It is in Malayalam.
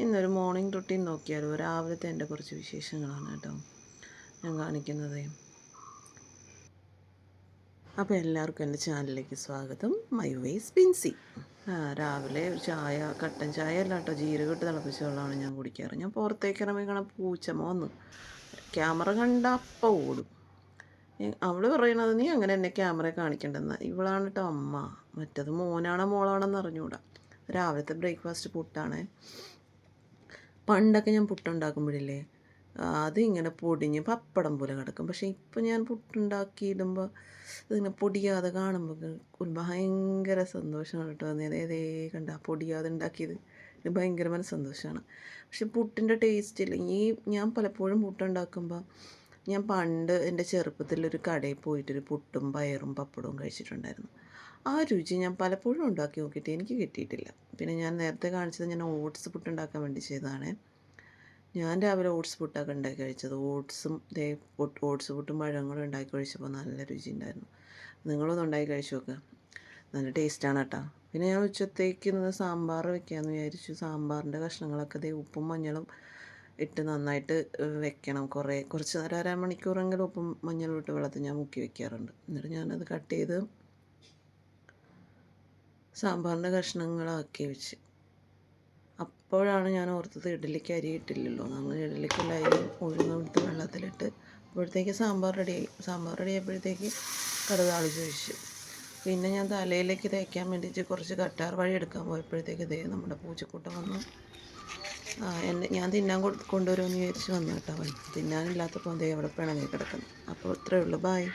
ഇന്നൊരു മോർണിംഗ് റുട്ടീൻ നോക്കിയാലോ. രാവിലത്തെ എൻ്റെ കുറച്ച് വിശേഷങ്ങളാണ് കേട്ടോ ഞാൻ കാണിക്കുന്നത്. അപ്പോൾ എല്ലാവർക്കും എൻ്റെ ചാനലിലേക്ക് സ്വാഗതം. മൈ വേസ് പിൻസി. രാവിലെ ഒരു ചായ, കട്ടൻ ചായ അല്ല കേട്ടോ, ജീരകം ഇട്ട് തിളപ്പിച്ച വെള്ളമാണ് ഞാൻ കുടിക്കാറ്. ഞാൻ പുറത്തേക്ക് ഇറങ്ങിക്കണ പൂച്ചമ്മ വന്ന് ക്യാമറ കണ്ട അപ്പം ഓടും. അവൾ പറയണത് നീ അങ്ങനെ എന്നെ ക്യാമറയെ കാണിക്കേണ്ടെന്ന്. ഇവളാണ് കേട്ടോ അമ്മ. മറ്റത് മോനാണോ മോളാണെന്ന് അറിഞ്ഞുകൂടാ. രാവിലത്തെ ബ്രേക്ക്ഫാസ്റ്റ് പുട്ടാണ്. പണ്ടൊക്കെ ഞാൻ പുട്ടുണ്ടാക്കുമ്പോഴില്ലേ, അതിങ്ങനെ പൊടിഞ്ഞ് പപ്പടം പോലെ കിടക്കും. പക്ഷേ ഇപ്പോൾ ഞാൻ പുട്ടുണ്ടാക്കിയിടുമ്പോൾ ഇതിങ്ങനെ പൊടിയാതെ കാണുമ്പോൾ ഭയങ്കര സന്തോഷമാണ് കേട്ടോ. അതേ കണ്ട പൊടിയാതെ ഉണ്ടാക്കിയത് ഭയങ്കര സന്തോഷമാണ്. പക്ഷെ പുട്ടിൻ്റെ ടേസ്റ്റില്ല. ഞാൻ പലപ്പോഴും പുട്ടുണ്ടാക്കുമ്പോൾ ഞാൻ പണ്ട് എൻ്റെ ചെറുപ്പത്തിലൊരു കടയിൽ പോയിട്ടൊരു പുട്ടും പയറും പപ്പടവും കഴിച്ചിട്ടുണ്ടായിരുന്നു. ആ രുചി ഞാൻ പലപ്പോഴും ഉണ്ടാക്കി നോക്കിയിട്ട് എനിക്ക് കിട്ടിയിട്ടില്ല. പിന്നെ ഞാൻ നേരത്തെ കാണിച്ചത് ഞാൻ ഓട്സ് പുട്ടുണ്ടാക്കാൻ വേണ്ടി ചെയ്തതാണ്. ഞാൻ രാവിലെ ഓട്സ് പുട്ടൊക്കെ ഉണ്ടാക്കി കഴിച്ചത്. ഓട്സ് പുട്ടും പഴങ്ങളും ഉണ്ടാക്കി കഴിച്ചപ്പോൾ നല്ല രുചി ഉണ്ടായിരുന്നു. നിങ്ങളൊന്നും ഉണ്ടാക്കി കഴിച്ച് നോക്കുക, നല്ല ടേസ്റ്റാണ് കേട്ടോ. പിന്നെ ഞാൻ ഉച്ചത്തേക്ക് ഇന്ന് സാമ്പാർ വെക്കാമെന്ന് വിചാരിച്ചു. സാമ്പാറിൻ്റെ കഷ്ണങ്ങളൊക്കെ ഉപ്പും മഞ്ഞളും ഇട്ട് നന്നായിട്ട് വെക്കണം. കുറച്ച് നേരം അരമണിക്കൂറെങ്കിലും ഉപ്പും മഞ്ഞളും ഇട്ട് വെള്ളത്തിൽ ഞാൻ മുക്കി വെക്കാറുണ്ട്. എന്നിട്ട് ഞാനത് കട്ട് ചെയ്ത് സാമ്പാറിൻ്റെ കഷ്ണങ്ങളാക്കി വെച്ച്. അപ്പോഴാണ് ഞാൻ ഓർത്തത് ഇഡ്ഡലിക്ക് അരി ഇട്ടില്ലല്ലോ. നമ്മൾ ഇഡ്ഡലിക്കുള്ള അരി ഉഴുന്നെടുത്ത് വെള്ളത്തിലിട്ട് അപ്പോഴത്തേക്ക് സാമ്പാർ റെഡി ആയപ്പോഴത്തേക്ക് കടുക് താളിച്ച് ഒഴിച്ചു. പിന്നെ ഞാൻ തലയിലേക്ക് തേക്കാൻ വേണ്ടിയിട്ട് കുറച്ച് കറ്റാർ വാഴ എടുക്കാൻ പോയപ്പോഴത്തേക്ക് നമ്മുടെ പൂച്ചക്കൂട്ടം വന്നു. ഞാൻ തിന്നാൻ കൊണ്ടുവരുമെന്ന് വിചാരിച്ച് വന്നു കേട്ടോ. അവൻ തിന്നാനില്ലാത്തപ്പോൾ അവിടെ പിണങ്ങി കിടക്കുന്നു. അപ്പോൾ ഇത്രയേ ഉള്ളൂ. ബായ്.